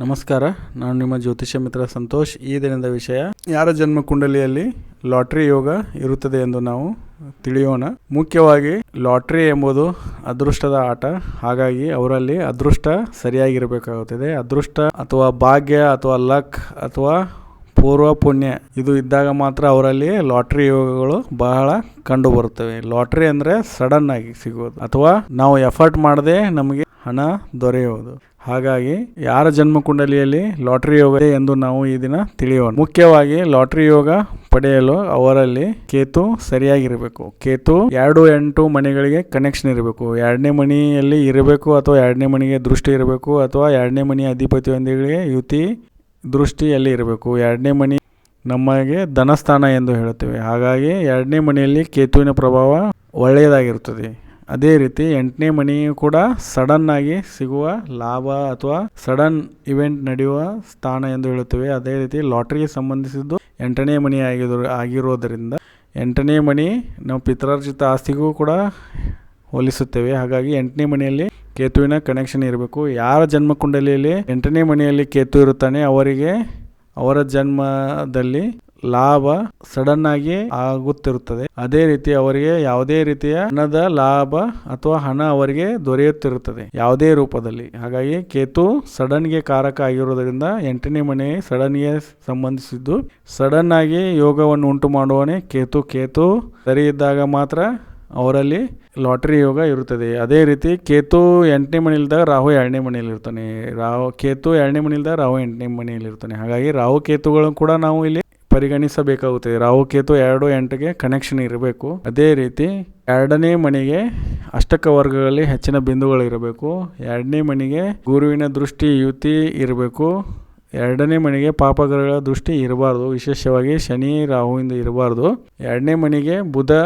ನಮಸ್ಕಾರ, ನಾನು ನಿಮ್ಮ ಜ್ಯೋತಿಷ್ಯ ಮಿತ್ರ ಸಂತೋಷ್. ಈ ದಿನದ ವಿಷಯ, ಯಾರ ಜನ್ಮ ಕುಂಡಲಿಯಲ್ಲಿ ಲಾಟ್ರಿ ಯೋಗ ಇರುತ್ತದೆ ಎಂದು ನಾವು ತಿಳಿಯೋಣ. ಮುಖ್ಯವಾಗಿ ಲಾಟ್ರಿ ಎಂಬುದು ಅದೃಷ್ಟದ ಆಟ. ಹಾಗಾಗಿ ಅವರಲ್ಲಿ ಅದೃಷ್ಟ ಸರಿಯಾಗಿರಬೇಕಾಗುತ್ತದೆ. ಅದೃಷ್ಟ ಅಥವಾ ಭಾಗ್ಯ ಅಥವಾ ಲಕ್ ಅಥವಾ ಪೂರ್ವ ಪುಣ್ಯ ಇದು ಇದ್ದಾಗ ಮಾತ್ರ ಅವರಲ್ಲಿ ಲಾಟ್ರಿ ಯೋಗಗಳು ಬಹಳ ಕಂಡು ಬರುತ್ತವೆ. ಲಾಟ್ರಿ ಅಂದರೆ ಸಡನ್ ಆಗಿ ಸಿಗೋದು ಅಥವಾ ನಾವು ಎಫರ್ಟ್ ಮಾಡದೆ ನಮಗೆ ಹಣ ದೊರೆಯುವುದು. ಹಾಗಾಗಿ ಯಾರ ಜನ್ಮ ಕುಂಡಲಿಯಲ್ಲಿ ಲಾಟ್ರಿ ಯೋಗ ಇದೆ ಎಂದು ನಾವು ಈ ದಿನ ತಿಳಿಯೋಣ. ಮುಖ್ಯವಾಗಿ ಲಾಟ್ರಿ ಯೋಗ ಪಡೆಯಲು ಅವರಲ್ಲಿ ಕೇತು ಸರಿಯಾಗಿರಬೇಕು. ಕೇತು 2-8 ಮನೆಗಳಿಗೆ ಕನೆಕ್ಷನ್ ಇರಬೇಕು. 2ನೇ ಮನೆಯಲ್ಲಿ ಇರಬೇಕು ಅಥವಾ 2ನೇ ಮನೆಗೆ ದೃಷ್ಟಿ ಇರಬೇಕು ಅಥವಾ 2ನೇ ಮನೆಯ ಅಧಿಪತಿಯೊಂದಿಗೆ ಯುತಿ ದೃಷ್ಟಿಯಲ್ಲಿ ಇರಬೇಕು. 2ನೇ ಮನೆ ನಮಗೆ ಧನಸ್ಥಾನ ಎಂದು ಹೇಳುತ್ತೇವೆ. ಹಾಗಾಗಿ 2ನೇ ಮನೆಯಲ್ಲಿ ಕೇತುವಿನ ಪ್ರಭಾವ ಒಳ್ಳೆಯದಾಗಿರುತ್ತದೆ. ಅದೇ ರೀತಿ 8ನೇ ಮನೆಯು ಕೂಡ ಸಡನ್ ಆಗಿ ಸಿಗುವ ಲಾಭ ಅಥವಾ ಸಡನ್ ಇವೆಂಟ್ ನಡೆಯುವ ಸ್ಥಾನ ಎಂದು ಹೇಳುತ್ತೇವೆ. ಅದೇ ರೀತಿ ಲಾಟ್ರಿಗೆ ಸಂಬಂಧಿಸಿದ್ದು 8ನೇ ಮನೆ ಆಗಿರೋದರಿಂದ 8ನೇ ಮನೆ ನಾವು ಪಿತ್ರಾರ್ಜಿತ ಆಸ್ತಿಗೂ ಕೂಡ ಹೋಲಿಸುತ್ತೇವೆ. ಹಾಗಾಗಿ 8ನೇ ಮನೆಯಲ್ಲಿ ಕೇತುವಿನ ಕನೆಕ್ಷನ್ ಇರಬೇಕು. ಯಾರ ಜನ್ಮ ಕುಂಡಲಿಯಲ್ಲಿ 8ನೇ ಮನೆಯಲ್ಲಿ ಕೇತು ಇರುತ್ತಾನೆ ಅವರಿಗೆ ಅವರ ಜನ್ಮದಲ್ಲಿ ಲಾಭ ಸಡನ್ ಆಗಿ ಆಗುತ್ತಿರುತ್ತದೆ. ಅದೇ ರೀತಿ ಅವರಿಗೆ ಯಾವುದೇ ರೀತಿಯ ಹಣದ ಲಾಭ ಅಥವಾ ಹಣ ಅವರಿಗೆ ದೊರೆಯುತ್ತಿರುತ್ತದೆ ಯಾವುದೇ ರೂಪದಲ್ಲಿ. ಹಾಗಾಗಿ ಕೇತು ಸಡನ್ಗೆ ಕಾರಕ ಆಗಿರುವುದರಿಂದ 8ನೇ ಮನೆ ಸಡನ್ಗೆ ಸಂಬಂಧಿಸಿದ್ದು. ಸಡನ್ ಆಗಿ ಯೋಗವನ್ನು ಉಂಟು ಮಾಡುವನೇ ಕೇತು. ಕೇತು ಸರಿ ಇದ್ದಾಗ ಮಾತ್ರ ಅವರಲ್ಲಿ ಲಾಟ್ರಿ ಯೋಗ ಇರುತ್ತದೆ. ಅದೇ ರೀತಿ ಕೇತು 8ನೇ ಮನೆಯಲ್ಲಿದ್ದಾಗ ರಾಹು 2ನೇ ಮನೆಯಲ್ಲಿ ಇರ್ತಾನೆ. ಕೇತು 2ನೇ ಮನೆಯಲ್ಲಿದ್ದಾಗ ರಾಹು 8ನೇ ಮನೆಯಲ್ಲಿ ಇರ್ತಾನೆ. ಹಾಗಾಗಿ ರಾಹು ಕೇತುಗಳು ಕೂಡ ನಾವು ಇಲ್ಲಿ ಪರಿಗಣಿಸಬೇಕಾಗುತ್ತದೆ. ರಾಹು ಕೇತು 2-8ಗೆ ಕನೆಕ್ಷನ್ ಇರಬೇಕು. ಅದೇ ರೀತಿ 2ನೇ ಮನೆಗೆ ಅಷ್ಟಕ ವರ್ಗಗಳಲ್ಲಿ ಹೆಚ್ಚಿನ ಬಿಂದುಗಳು ಇರಬೇಕು. 2ನೇ ಮನೆಗೆ ಗುರುವಿನ ದೃಷ್ಟಿ ಯುತಿ ಇರಬೇಕು. 2ನೇ ಮನೆಗೆ ಪಾಪಗ್ರಹಗಳ ದೃಷ್ಟಿ ಇರಬಾರ್ದು. ವಿಶೇಷವಾಗಿ ಶನಿ ರಾಹುವಿಂದ ಇರಬಾರ್ದು. 2ನೇ ಮನೆಗೆ ಬುಧನ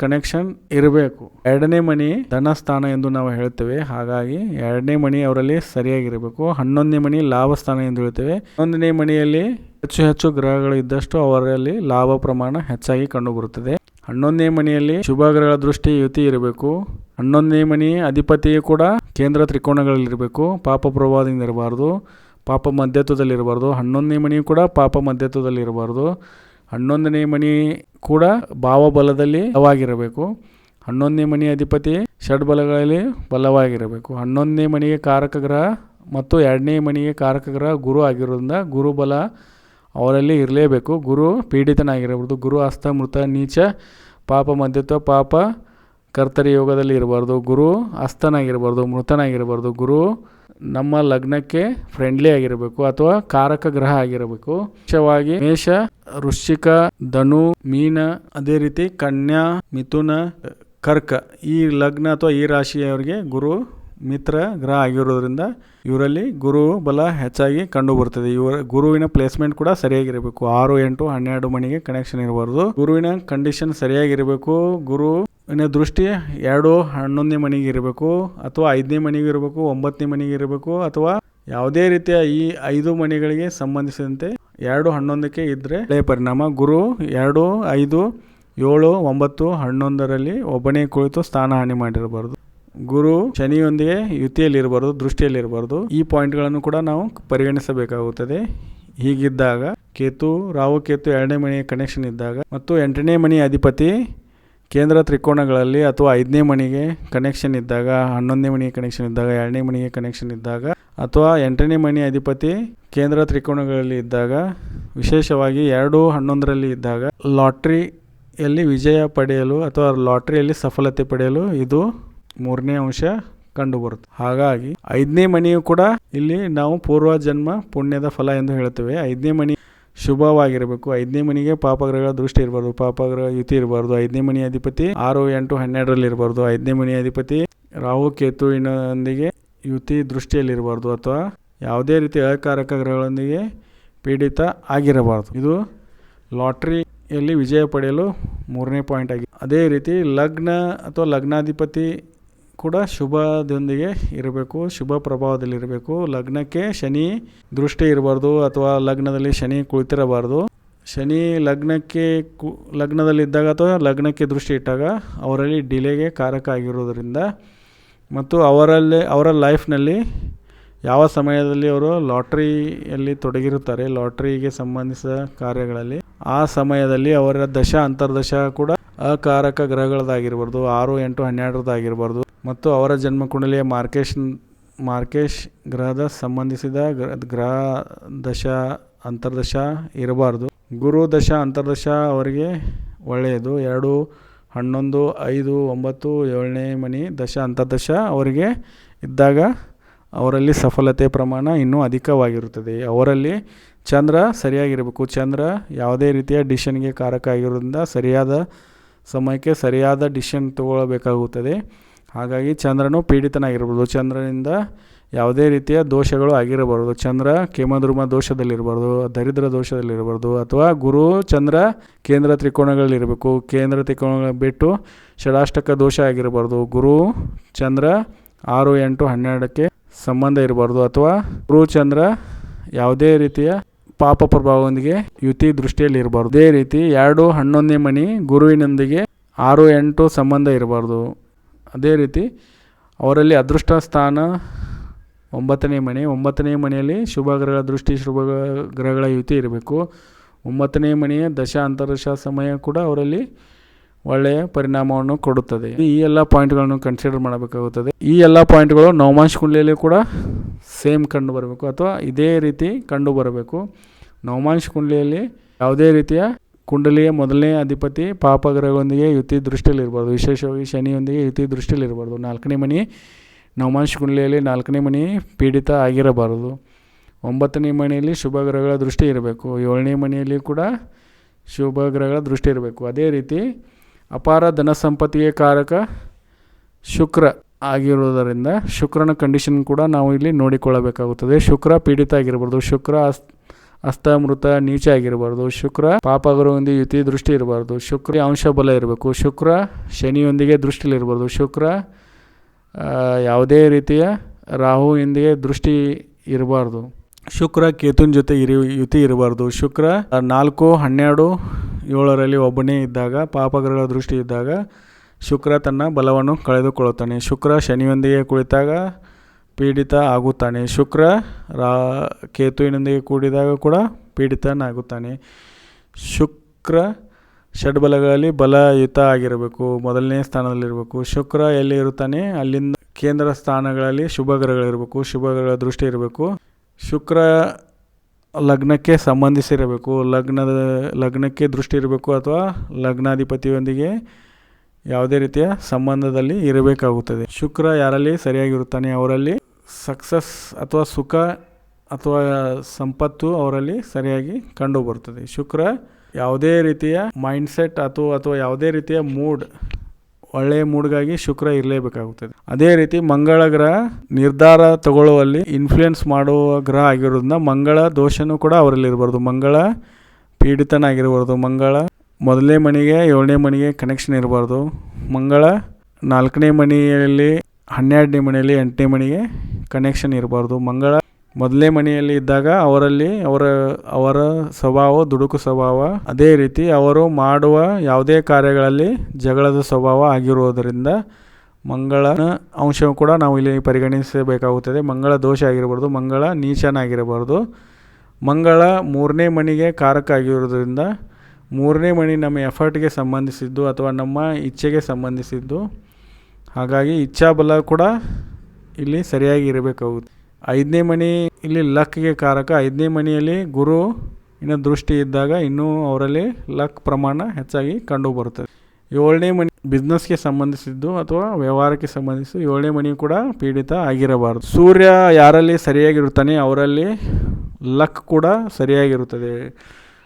ಕನೆಕ್ಷನ್ ಇರಬೇಕು. 2ನೇ ಮನೆ ಧನಸ್ಥಾನ ಎಂದು ನಾವು ಹೇಳ್ತೇವೆ. ಹಾಗಾಗಿ 2ನೇ ಮನೆ ಅವರಲ್ಲಿ ಸರಿಯಾಗಿರಬೇಕು. 11ನೇ ಮನೆ ಲಾಭ ಸ್ಥಾನ ಎಂದು ಹೇಳ್ತೇವೆ. 11ನೇ ಮನೆಯಲ್ಲಿ ಹೆಚ್ಚು ಗ್ರಹಗಳು ಇದ್ದಷ್ಟು ಅವರಲ್ಲಿ ಲಾಭ ಪ್ರಮಾಣ ಹೆಚ್ಚಾಗಿ ಕಂಡುಬರುತ್ತದೆ. 11ನೇ ಮನೆಯಲ್ಲಿ ಶುಭ ಗ್ರಹಗಳ ದೃಷ್ಟಿ ಯುತಿ ಇರಬೇಕು. 11ನೇ ಮನೆ ಅಧಿಪತಿಯು ಕೂಡ ಕೇಂದ್ರ ತ್ರಿಕೋಣಗಳಲ್ಲಿರಬೇಕು. ಪಾಪ ಪ್ರಭಾವದಿಂದ ಇರಬಾರ್ದು, ಪಾಪ ಮಧ್ಯತ್ವದಲ್ಲಿ ಇರಬಾರ್ದು. 11ನೇ ಮನೆಯು ಕೂಡ ಪಾಪ ಮಧ್ಯತ್ವದಲ್ಲಿ ಇರಬಾರ್ದು. 11ನೇ ಮನೆ ಕೂಡ ಭಾವಬಲದಲ್ಲಿ ಬಲವಾಗಿರಬೇಕು. 11ನೇ ಮನೆಯ ಅಧಿಪತಿ ಷಡ್ಬಲಗಳಲ್ಲಿ ಬಲವಾಗಿರಬೇಕು. 11ನೇ ಮನೆಗೆ ಕಾರಕ ಗ್ರಹ ಮತ್ತು 2ನೇ ಮನೆಗೆ ಕಾರಕ ಗ್ರಹ ಗುರು ಆಗಿರೋದ್ರಿಂದ ಗುರುಬಲ ಅವರಲ್ಲಿ ಇರಲೇಬೇಕು. ಗುರು ಪೀಡಿತನಾಗಿರಬಾರ್ದು. ಗುರು ಹಸ್ತ ಮೃತ ನೀಚ ಪಾಪ ಮಧ್ಯತ್ವ ಪಾಪ ಕರ್ತರಿ ಯೋಗದಲ್ಲಿ ಇರಬಾರ್ದು. ಗುರು ಹಸ್ತನಾಗಿರಬಾರ್ದು, ಮೃತನಾಗಿರಬಾರ್ದು. ಗುರು ನಮ್ಮ ಲಗ್ನಕ್ಕೆ ಫ್ರೆಂಡ್ಲಿ ಆಗಿರಬೇಕು ಅಥವಾ ಕಾರಕ ಗ್ರಹ ಆಗಿರಬೇಕು. ಮುಖ್ಯವಾಗಿ ಮೇಷ, ವೃಶ್ಚಿಕ, ಧನು, ಮೀನ, ಅದೇ ರೀತಿ ಕನ್ಯಾ, ಮಿಥುನ, ಕರ್ಕ ಈ ಲಗ್ನ ಅಥವಾ ಈ ರಾಶಿಯವರಿಗೆ ಗುರು ಮಿತ್ರ ಗ್ರಹ ಆಗಿರೋದ್ರಿಂದ ಇವರಲ್ಲಿ ಗುರು ಬಲ ಹೆಚ್ಚಾಗಿ ಕಂಡು ಬರ್ತದೆ. ಗುರುವಿನ ಪ್ಲೇಸ್ಮೆಂಟ್ ಕೂಡ ಸರಿಯಾಗಿರಬೇಕು. 6, 8, 12 ಮನೆಗೆ ಕನೆಕ್ಷನ್ ಇರಬಾರ್ದು. ಗುರುವಿನ ಕಂಡೀಷನ್ ಸರಿಯಾಗಿರಬೇಕು. ಗುರುವಿನ ದೃಷ್ಟಿ 2, 11ನೇ ಮನೆಗೆ ಇರಬೇಕು ಅಥವಾ 5ನೇ ಮನೆಗೆ ಇರಬೇಕು, 9ನೇ ಮನೆಗೆ ಇರಬೇಕು ಅಥವಾ ಯಾವುದೇ ರೀತಿಯ ಈ 5 ಮನೆಗಳಿಗೆ ಸಂಬಂಧಿಸಿದಂತೆ 2, 11ಕ್ಕೆ ಇದ್ರೆ ಒಳ್ಳೆಯ ಪರಿಣಾಮ. ಗುರು 2, 5, 7, 9, 11ರಲ್ಲಿ ಒಬ್ಬನೇ ಕುಳಿತು ಸ್ಥಾನ ಹಾನಿ ಮಾಡಿರಬಾರ್ದು. ಗುರು ಶನಿಯೊಂದಿಗೆ ಯುತಿಯಲ್ಲಿರಬಾರ್ದು, ದೃಷ್ಟಿಯಲ್ಲಿರಬಾರ್ದು. ಈ ಪಾಯಿಂಟ್ಗಳನ್ನು ಕೂಡ ನಾವು ಪರಿಗಣಿಸಬೇಕಾಗುತ್ತದೆ. ಹೀಗಿದ್ದಾಗ ರಾಹು ಕೇತು 2ನೇ ಮನೆಯ ಕನೆಕ್ಷನ್ ಇದ್ದಾಗ ಮತ್ತು 8ನೇ ಮನೆಯ ಅಧಿಪತಿ ಕೇಂದ್ರ ತ್ರಿಕೋಣಗಳಲ್ಲಿ ಅಥವಾ 5ನೇ ಮನೆಗೆ ಕನೆಕ್ಷನ್ ಇದ್ದಾಗ, 11ನೇ ಮನೆಗೆ ಕನೆಕ್ಷನ್ ಇದ್ದಾಗ, 2ನೇ ಮನೆಗೆ ಕನೆಕ್ಷನ್ ಇದ್ದಾಗ ಅಥವಾ 8ನೇ ಮನೆಯ ಅಧಿಪತಿ ಕೇಂದ್ರ ತ್ರಿಕೋಣಗಳಲ್ಲಿ ಇದ್ದಾಗ, ವಿಶೇಷವಾಗಿ 2, 11ರಲ್ಲಿ ಇದ್ದಾಗ ಲಾಟ್ರಿಯಲ್ಲಿ ವಿಜಯ ಪಡೆಯಲು ಅಥವಾ ಲಾಟ್ರಿಯಲ್ಲಿ ಸಫಲತೆ ಪಡೆಯಲು ಇದು 3ನೇ ಅಂಶ ಕಂಡುಬರುತ್ತೆ. ಹಾಗಾಗಿ 5ನೇ ಮನೆಯು ಕೂಡ ಇಲ್ಲಿ ನಾವು ಪೂರ್ವ ಜನ್ಮ ಪುಣ್ಯದ ಫಲ ಎಂದು ಹೇಳ್ತೇವೆ. 5ನೇ ಮನೆ ಶುಭವಾಗಿರಬೇಕು. 5ನೇ ಮನೆಗೆ ಪಾಪಗ್ರಹಗಳ ದೃಷ್ಟಿ ಇರಬಾರ್ದು, ಪಾಪಗ್ರಹ ಯುತಿ ಇರಬಾರ್ದು. 5ನೇ ಮನೆಯ ಅಧಿಪತಿ 6, 8, 12ರಲ್ಲಿ ಇರಬಾರ್ದು. 5ನೇ ಮನೆಯ ಅಧಿಪತಿ ರಾಹು ಕೇತುವಿನೊಂದಿಗೆ ಯುತಿ ದೃಷ್ಟಿಯಲ್ಲಿರಬಾರ್ದು ಅಥವಾ ಯಾವುದೇ ರೀತಿ ಅಕಾರಕ ಗ್ರಹಗಳೊಂದಿಗೆ ಪೀಡಿತ ಆಗಿರಬಾರ್ದು. ಇದು ಲಾಟ್ರಿಯಲ್ಲಿ ವಿಜಯ ಪಡೆಯಲು 3ನೇ ಪಾಯಿಂಟ್ ಆಗಿದೆ. ಅದೇ ರೀತಿ ಲಗ್ನ ಅಥವಾ ಲಗ್ನಾಧಿಪತಿ ಕೂಡ ಶುಭದೊಂದಿಗೆ ಇರಬೇಕು, ಶುಭ ಪ್ರಭಾವದಲ್ಲಿರಬೇಕು. ಲಗ್ನಕ್ಕೆ ಶನಿ ದೃಷ್ಟಿ ಇರಬಾರ್ದು ಅಥವಾ ಲಗ್ನದಲ್ಲಿ ಶನಿ ಕುಳಿತಿರಬಾರ್ದು. ಶನಿ ಲಗ್ನದಲ್ಲಿದ್ದಾಗ ಅಥವಾ ಲಗ್ನಕ್ಕೆ ದೃಷ್ಟಿ ಇಟ್ಟಾಗ ಅವರಲ್ಲಿ ಡಿಲೇಗೆ ಕಾರಕ ಆಗಿರೋದರಿಂದ ಮತ್ತು ಅವರ ಲೈಫ್ನಲ್ಲಿ ಯಾವ ಸಮಯದಲ್ಲಿ ಅವರು ಲಾಟ್ರಿಯಲ್ಲಿ ತೊಡಗಿರುತ್ತಾರೆ, ಲಾಟ್ರಿಗೆ ಸಂಬಂಧಿಸಿದ ಕಾರ್ಯಗಳಲ್ಲಿ, ಆ ಸಮಯದಲ್ಲಿ ಅವರ ದಶ ಅಂತರ್ದಶ ಕೂಡ ಅಕಾರಕ ಗ್ರಹಗಳದಾಗಿರ್ಬಾರ್ದು, 6, 8, 12ರದಾಗಿರ್ಬಾರ್ದು. ಮತ್ತು ಅವರ ಜನ್ಮ ಕುಂಡಲಿಯ ಮಾರ್ಕೇಶ್ ಗ್ರಹದ ಸಂಬಂಧಿಸಿದ ಗ್ರಹ ದಶ ಅಂತರ್ದಶ ಇರಬಾರ್ದು. ಗುರು ದಶ ಅಂತರ್ದಶ ಅವರಿಗೆ ಒಳ್ಳೆಯದು. 2, 11, 5, 9, 7ನೇ ಮನೆ ದಶ ಅಂತರ್ದಶ ಅವರಿಗೆ ಇದ್ದಾಗ ಅವರಲ್ಲಿ ಸಫಲತೆ ಪ್ರಮಾಣ ಇನ್ನೂ ಅಧಿಕವಾಗಿರುತ್ತದೆ. ಅವರಲ್ಲಿ ಚಂದ್ರ ಸರಿಯಾಗಿರಬೇಕು. ಚಂದ್ರ ಯಾವುದೇ ರೀತಿಯ ಡಿಸಿಷನ್ಗೆ ಕಾರಕ ಆಗಿರೋದ್ರಿಂದ ಸರಿಯಾದ ಸಮಯಕ್ಕೆ ಸರಿಯಾದ ಡಿಸಿಷನ್ ತಗೊಳ್ಳಬೇಕಾಗುತ್ತದೆ. ಹಾಗಾಗಿ ಚಂದ್ರನು ಪೀಡಿತನಾಗಿರ್ಬೋದು. ಚಂದ್ರನಿಂದ ಯಾವುದೇ ರೀತಿಯ ದೋಷಗಳು ಆಗಿರಬಾರ್ದು. ಚಂದ್ರ ಕೇಮದ್ರುಮ ದೋಷದಲ್ಲಿರಬಾರ್ದು, ದರಿದ್ರ ದೋಷದಲ್ಲಿರಬಾರ್ದು. ಅಥವಾ ಗುರು ಚಂದ್ರ ಕೇಂದ್ರ ತ್ರಿಕೋಣಗಳಲ್ಲಿರಬೇಕು. ಕೇಂದ್ರ ತ್ರಿಕೋಣಗಳ ಬಿಟ್ಟು ಷಡಾಷ್ಟಕ ದೋಷ ಆಗಿರಬಾರ್ದು. ಗುರು ಚಂದ್ರ 6, 8, 12ಕ್ಕೆ ಸಂಬಂಧ ಇರಬಾರ್ದು. ಅಥವಾ ಗುರು ಚಂದ್ರ ಯಾವುದೇ ರೀತಿಯ ಪಾಪ ಪ್ರಭಾವದೊಂದಿಗೆ ಯುತಿ ದೃಷ್ಟಿಯಲ್ಲಿ ಇರಬಾರ್ದು. ಅದೇ ರೀತಿ 2, 11ನೇ ಮನೆ ಗುರುವಿನೊಂದಿಗೆ 6, 8 ಸಂಬಂಧ ಇರಬಾರ್ದು. ಅದೇ ರೀತಿ ಅವರಲ್ಲಿ ಅದೃಷ್ಟ ಸ್ಥಾನ 9ನೇ ಮನೆ. 9ನೇ ಮನೆಯಲ್ಲಿ ಶುಭ ಗ್ರಹಗಳ ದೃಷ್ಟಿ, ಶುಭ ಗ್ರಹಗಳ ಯುತಿ ಇರಬೇಕು. 9ನೇ ಮನೆಯ ದಶ ಅಂತರ್ದಶ ಸಮಯ ಕೂಡ ಅವರಲ್ಲಿ ಒಳ್ಳೆಯ ಪರಿಣಾಮವನ್ನು ಕೊಡುತ್ತದೆ. ಈ ಎಲ್ಲ ಪಾಯಿಂಟ್ಗಳನ್ನು ಕನ್ಸಿಡರ್ ಮಾಡಬೇಕಾಗುತ್ತದೆ. ಈ ಎಲ್ಲ ಪಾಯಿಂಟ್ಗಳು ನವಮಾಂಶ ಕುಂಡಲಿಯಲ್ಲಿ ಕೂಡ ಸೇಮ್ ಕಂಡು ಬರಬೇಕು ಅಥವಾ ಇದೇ ರೀತಿ ಕಂಡು ಬರಬೇಕು. ನವಮಾಂಶ ಕುಂಡಲಿಯಲ್ಲಿ ಯಾವುದೇ ರೀತಿಯ ಕುಂಡಲಿಯ ಮೊದಲನೇ ಅಧಿಪತಿ ಪಾಪಗ್ರಹಗಳೊಂದಿಗೆ ಯುತಿ ದೃಷ್ಟಿಯಲ್ಲಿರಬಾರ್ದು. ವಿಶೇಷವಾಗಿ ಶನಿಯೊಂದಿಗೆ ಯುತಿ ದೃಷ್ಟಿಯಲ್ಲಿರಬಾರ್ದು. 4ನೇ ಮನೆ ನವಮಾಂಶ ಕುಂಡಲಿಯಲ್ಲಿ 4ನೇ ಮನೆ ಪೀಡಿತ ಆಗಿರಬಾರದು. 9ನೇ ಮನೆಯಲ್ಲಿ ಶುಭ ಗ್ರಹಗಳ ದೃಷ್ಟಿ ಇರಬೇಕು. 7ನೇ ಮನೆಯಲ್ಲಿ ಕೂಡ ಶುಭ ಗ್ರಹಗಳ ದೃಷ್ಟಿ ಇರಬೇಕು. ಅದೇ ರೀತಿ ಅಪಾರ ಧನ ಸಂಪತ್ತಿಗೆ ಕಾರಕ ಶುಕ್ರ ಆಗಿರುವುದರಿಂದ ಶುಕ್ರನ ಕಂಡೀಷನ್ ಕೂಡ ನಾವು ಇಲ್ಲಿ ನೋಡಿಕೊಳ್ಳಬೇಕಾಗುತ್ತದೆ. ಶುಕ್ರ ಪೀಡಿತ ಆಗಿರಬಾರ್ದು. ಶುಕ್ರ ಅಸ್ತಮೃತ ನೀಚ ಆಗಿರಬಾರ್ದು. ಶುಕ್ರ ಪಾಪಗ್ರಹದೊಂದಿಗೆ ಯುತಿ ದೃಷ್ಟಿ ಇರಬಾರ್ದು. ಶುಕ್ರ ಅಂಶ ಬಲ ಇರಬೇಕು. ಶುಕ್ರ ಶನಿಯೊಂದಿಗೆ ದೃಷ್ಟಿಲಿರಬಾರ್ದು. ಶುಕ್ರ ಯಾವುದೇ ರೀತಿಯ ರಾಹುವಿನೊಂದಿಗೆ ದೃಷ್ಟಿ ಇರಬಾರ್ದು. ಶುಕ್ರ ಕೇತುವಿನ ಜೊತೆ ಯುತಿ ಇರಬಾರ್ದು. ಶುಕ್ರ 4, 12, 7ರಲ್ಲಿ ಒಬ್ಬನೇ ಇದ್ದಾಗ, ಪಾಪಗ್ರಹಗಳ ದೃಷ್ಟಿ ಇದ್ದಾಗ ಶುಕ್ರ ತನ್ನ ಬಲವನ್ನು ಕಳೆದುಕೊಳ್ಳುತ್ತಾನೆ. ಶುಕ್ರ ಶನಿಯೊಂದಿಗೆ ಕುಳಿತಾಗ ಪೀಡಿತ ಆಗುತ್ತಾನೆ. ಶುಕ್ರ ಕೇತುವಿನೊಂದಿಗೆ ಕೂಡಿದಾಗ ಕೂಡ ಪೀಡಿತನಾಗುತ್ತಾನೆ. ಶುಕ್ರ ಷಡ್ಬಲಗಳಲ್ಲಿ ಬಲಯುತ ಆಗಿರಬೇಕು, ಮೊದಲನೇ ಸ್ಥಾನದಲ್ಲಿರಬೇಕು. ಶುಕ್ರ ಎಲ್ಲಿ ಇರುತ್ತಾನೆ ಅಲ್ಲಿಂದ ಕೇಂದ್ರ ಸ್ಥಾನಗಳಲ್ಲಿ ಶುಭ ಗ್ರಹಗಳಿರಬೇಕು, ಶುಭ ಗ್ರಹಗಳ ದೃಷ್ಟಿ ಇರಬೇಕು. ಶುಕ್ರ ಲಗ್ನಕ್ಕೆ ಸಂಬಂಧಿಸಿರಬೇಕು, ಲಗ್ನಕ್ಕೆ ದೃಷ್ಟಿ ಇರಬೇಕು ಅಥವಾ ಲಗ್ನಾಧಿಪತಿಯೊಂದಿಗೆ ಯಾವುದೇ ರೀತಿಯ ಸಂಬಂಧದಲ್ಲಿ ಇರಬೇಕಾಗುತ್ತದೆ. ಶುಕ್ರ ಯಾರಲ್ಲಿ ಸರಿಯಾಗಿರುತ್ತಾನೆ ಅವರಲ್ಲಿ ಸಕ್ಸಸ್ ಅಥವಾ ಸುಖ ಅಥವಾ ಸಂಪತ್ತು ಅವರಲ್ಲಿ ಸರಿಯಾಗಿ ಕಂಡು ಬರುತ್ತದೆ. ಶುಕ್ರ ಯಾವುದೇ ರೀತಿಯ ಮೈಂಡ್ಸೆಟ್ ಅಥವಾ ಯಾವುದೇ ರೀತಿಯ ಒಳ್ಳೆಯ ಮೂಡ್ಗಾಗಿ ಶುಕ್ರ ಇರಲೇಬೇಕಾಗುತ್ತದೆ. ಅದೇ ರೀತಿ ಮಂಗಳ ಗ್ರಹ ನಿರ್ಧಾರ ತಗೊಳ್ಳುವಲ್ಲಿ ಇನ್ಫ್ಲೂಯೆನ್ಸ್ ಮಾಡುವ ಗ್ರಹ ಆಗಿರೋದ್ರಿಂದ ಮಂಗಳ ದೋಷನೂ ಕೂಡ ಅವರಲ್ಲಿ ಇರಬಾರ್ದು. ಮಂಗಳ ಪೀಡಿತನಾಗಿರಬಾರ್ದು. ಮಂಗಳ ಮೊದಲನೇ ಮನೆಗೆ 7ನೇ ಮನೆಗೆ ಕನೆಕ್ಷನ್ ಇರಬಾರ್ದು. ಮಂಗಳ 4ನೇ ಮನೆಯಲ್ಲಿ 12ನೇ ಮನೆಯಲ್ಲಿ 8ನೇ ಮನೆಗೆ ಕನೆಕ್ಷನ್ ಇರಬಾರ್ದು. ಮಂಗಳ ಮೊದಲನೇ ಮನೆಯಲ್ಲಿ ಇದ್ದಾಗ ಅವರಲ್ಲಿ ಅವರ ಸ್ವಭಾವ ದುಡುಕು ಸ್ವಭಾವ, ಅದೇ ರೀತಿ ಅವರು ಮಾಡುವ ಯಾವುದೇ ಕಾರ್ಯಗಳಲ್ಲಿ ಜಗಳದ ಸ್ವಭಾವ ಆಗಿರುವುದರಿಂದ ಮಂಗಳನ ಅಂಶವು ಕೂಡ ನಾವು ಇಲ್ಲಿ ಪರಿಗಣಿಸಬೇಕಾಗುತ್ತದೆ. ಮಂಗಳ ದೋಷ ಆಗಿರಬಾರ್ದು. ಮಂಗಳ ನೀಚನಾಗಿರಬಾರ್ದು. ಮಂಗಳ 3ನೇ ಮನೆಗೆ ಕಾರಕ ಆಗಿರುವುದರಿಂದ 3ನೇ ಮನೆ ನಮ್ಮ ಎಫರ್ಟ್ಗೆ ಸಂಬಂಧಿಸಿದ್ದು ಅಥವಾ ನಮ್ಮ ಇಚ್ಛೆಗೆ ಸಂಬಂಧಿಸಿದ್ದು. ಹಾಗಾಗಿ ಇಚ್ಛಾಬಲ ಕೂಡ ಇಲ್ಲಿ ಸರಿಯಾಗಿ ಇರಬೇಕಾಗುತ್ತೆ. 5ನೇ ಮನೆ ಇಲ್ಲಿ ಲಕ್ಗೆ ಕಾರಕ. 5ನೇ ಮನೆಯಲ್ಲಿ ಗುರು ದೃಷ್ಟಿ ಇದ್ದಾಗ ಇನ್ನೂ ಅವರಲ್ಲಿ ಲಕ್ ಪ್ರಮಾಣ ಹೆಚ್ಚಾಗಿ ಕಂಡು ಬರುತ್ತದೆ. 7ನೇ ಮನೆ ಬಿಸ್ನೆಸ್ಗೆ ಸಂಬಂಧಿಸಿದ್ದು ಅಥವಾ ವ್ಯವಹಾರಕ್ಕೆ ಸಂಬಂಧಿಸಿದ್ದು. 7ನೇ ಮನೆ ಕೂಡ ಪೀಡಿತ ಆಗಿರಬಾರದು. ಸೂರ್ಯ ಯಾರಲ್ಲಿ ಸರಿಯಾಗಿರುತ್ತಾನೆ ಅವರಲ್ಲಿ ಲಕ್ ಕೂಡ ಸರಿಯಾಗಿರುತ್ತದೆ.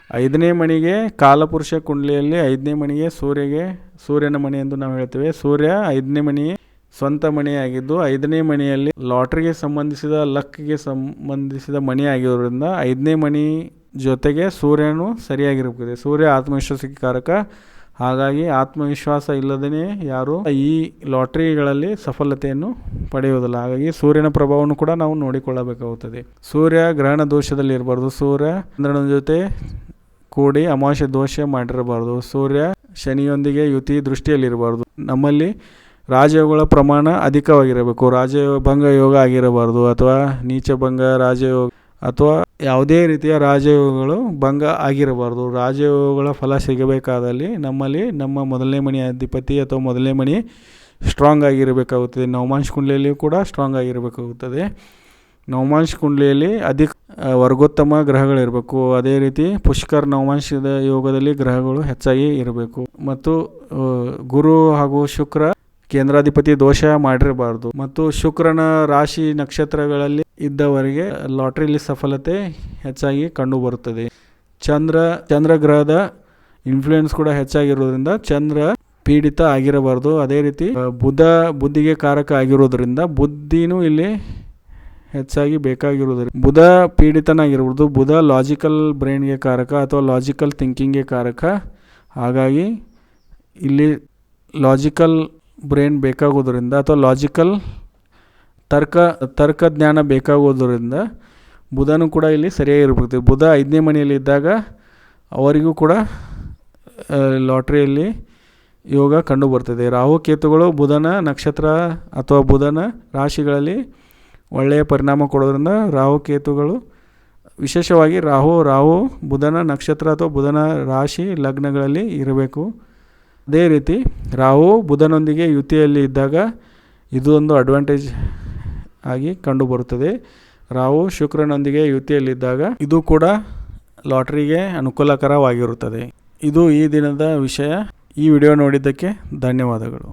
5ನೇ ಮನೆಗೆ ಕಾಲಪುರುಷ ಕುಂಡಲಿಯಲ್ಲಿ 5ನೇ ಮನೆಗೆ ಸೂರ್ಯನ ಮನೆ ಎಂದು ನಾವು ಹೇಳ್ತೇವೆ. ಸೂರ್ಯ 5ನೇ ಮನೆ ಸ್ವಂತ ಮನೆಯಾಗಿದ್ದು 5ನೇ ಮನೆಯಲ್ಲಿ ಲಾಟ್ರಿಗೆ ಸಂಬಂಧಿಸಿದ ಲಕ್ಗೆ ಸಂಬಂಧಿಸಿದ ಮನೆ ಆಗಿರೋದ್ರಿಂದ 5ನೇ ಮನೆ ಜೊತೆಗೆ ಸೂರ್ಯನು ಸರಿಯಾಗಿರಬೇಕು. ಸೂರ್ಯ ಆತ್ಮವಿಶ್ವಾಸಕ್ಕೆ ಕಾರಕ. ಹಾಗಾಗಿ ಆತ್ಮವಿಶ್ವಾಸ ಇಲ್ಲದೇ ಯಾರು ಈ ಲಾಟ್ರಿಗಳಲ್ಲಿ ಸಫಲತೆಯನ್ನು ಪಡೆಯುವುದಿಲ್ಲ. ಹಾಗಾಗಿ ಸೂರ್ಯನ ಪ್ರಭಾವವನ್ನು ಕೂಡ ನಾವು ನೋಡಿಕೊಳ್ಳಬೇಕಾಗುತ್ತದೆ. ಸೂರ್ಯ ಗ್ರಹಣ ದೋಷದಲ್ಲಿ ಇರಬಾರ್ದು. ಸೂರ್ಯ ಚಂದ್ರನ ಜೊತೆ ಕೂಡಿ ಅಮಾವಾಸ್ಯೆ ದೋಷ ಮಾಡಿರಬಾರ್ದು. ಸೂರ್ಯ ಶನಿಯೊಂದಿಗೆ ಯುತಿ ದೃಷ್ಟಿಯಲ್ಲಿರಬಾರ್ದು. ನಮ್ಮಲ್ಲಿ ರಾಜಯೋಗಗಳ ಪ್ರಮಾಣ ಅಧಿಕವಾಗಿರಬೇಕು. ರಾಜಭಂಗ ಯೋಗ ಆಗಿರಬಾರ್ದು, ಅಥವಾ ನೀಚಭಂಗ ರಾಜಯೋಗ ಅಥವಾ ಯಾವುದೇ ರೀತಿಯ ರಾಜಯೋಗಗಳು ಭಂಗ ಆಗಿರಬಾರ್ದು. ರಾಜಯೋಗಗಳ ಫಲ ಸಿಗಬೇಕಾದಲ್ಲಿ ನಮ್ಮಲ್ಲಿ ನಮ್ಮ ಮೊದಲನೇ ಮನೆ ಅಧಿಪತಿ ಅಥವಾ ಮೊದಲನೇ ಮನೆ ಸ್ಟ್ರಾಂಗ್ ಆಗಿರಬೇಕಾಗುತ್ತದೆ. ನವಮಾಂಶ ಕುಂಡಲಿಯಲ್ಲಿಯೂ ಕೂಡ ಸ್ಟ್ರಾಂಗ್ ಆಗಿರಬೇಕಾಗುತ್ತದೆ. ನವಮಾಂಶ ಕುಂಡಲಿಯಲ್ಲಿ ವರ್ಗೋತ್ತಮ ಗ್ರಹಗಳಿರಬೇಕು. ಅದೇ ರೀತಿ ಪುಷ್ಕರ್ ನವಮಾಂಶದ ಯೋಗದಲ್ಲಿ ಗ್ರಹಗಳು ಹೆಚ್ಚಾಗಿ ಇರಬೇಕು. ಮತ್ತು ಗುರು ಹಾಗೂ ಶುಕ್ರ ಕೇಂದ್ರಾಧಿಪತಿ ದೋಷ ಮಾಡಿರಬಾರ್ದು. ಮತ್ತು ಶುಕ್ರನ ರಾಶಿ ನಕ್ಷತ್ರಗಳಲ್ಲಿ ಇದ್ದವರಿಗೆ ಲಾಟ್ರಿಲಿ ಸಫಲತೆ ಹೆಚ್ಚಾಗಿ ಕಂಡು ಬರುತ್ತದೆ. ಚಂದ್ರ ಗ್ರಹದ ಇನ್ಫ್ಲೂಯೆನ್ಸ್ ಕೂಡ ಹೆಚ್ಚಾಗಿರೋದ್ರಿಂದ ಚಂದ್ರ ಪೀಡಿತ ಆಗಿರಬಾರ್ದು. ಅದೇ ರೀತಿ ಬುದ್ಧಿಗೆ ಕಾರಕ ಆಗಿರೋದ್ರಿಂದ ಬುದ್ಧಿನೂ ಇಲ್ಲಿ ಹೆಚ್ಚಾಗಿ ಬೇಕಾಗಿರೋದ್ರಿಂದ ಬುಧ ಪೀಡಿತನಾಗಿರ್ಬೋದು. ಬುಧ ಲಾಜಿಕಲ್ ಬ್ರೈನ್ಗೆ ಕಾರಕ ಅಥವಾ ಲಾಜಿಕಲ್ ಥಿಂಕಿಂಗ್ಗೆ ಕಾರಕ. ಹಾಗಾಗಿ ಇಲ್ಲಿ ಲಾಜಿಕಲ್ ಬ್ರೈನ್ ಬೇಕಾಗೋದ್ರಿಂದ ಅಥವಾ ಲಾಜಿಕಲ್ ತರ್ಕ ಜ್ಞಾನ ಬೇಕಾಗೋದ್ರಿಂದ ಬುಧನೂ ಕೂಡ ಇಲ್ಲಿ ಸರಿಯಾಗಿರ್ಬೇಕು. ಬುಧ 5ನೇ ಮನೆಯಲ್ಲಿ ಇದ್ದಾಗ ಅವರಿಗೂ ಕೂಡ ಲಾಟ್ರಿಯಲ್ಲಿ ಯೋಗ ಕಂಡು ಬರ್ತದೆ. ರಾಹು ಕೇತುಗಳು ಬುಧನ ನಕ್ಷತ್ರ ಅಥವಾ ಬುಧನ ರಾಶಿಗಳಲ್ಲಿ ಒಳ್ಳೆಯ ಪರಿಣಾಮ ಕೊಡೋದ್ರಿಂದ ರಾಹು ಕೇತುಗಳು ವಿಶೇಷವಾಗಿ ರಾಹು ಬುಧನ ನಕ್ಷತ್ರ ಅಥವಾ ಬುಧನ ರಾಶಿ ಲಗ್ನಗಳಲ್ಲಿ ಇರಬೇಕು. ಅದೇ ರೀತಿ ರಾಹು ಬುಧನೊಂದಿಗೆ ಯುತಿಯಲ್ಲಿ ಇದ್ದಾಗ ಇದು ಒಂದು ಅಡ್ವಾಂಟೇಜ್ ಆಗಿ ಕಂಡುಬರುತ್ತದೆ. ರಾಹು ಶುಕ್ರನೊಂದಿಗೆ ಯುತಿಯಲ್ಲಿದ್ದಾಗ ಇದು ಕೂಡ ಲಾಟ್ರಿಗೆ ಅನುಕೂಲಕರವಾಗಿರುತ್ತದೆ. ಇದು ಈ ದಿನದ ವಿಷಯ. ಈ ವಿಡಿಯೋ ನೋಡಿದ್ದಕ್ಕೆ ಧನ್ಯವಾದಗಳು.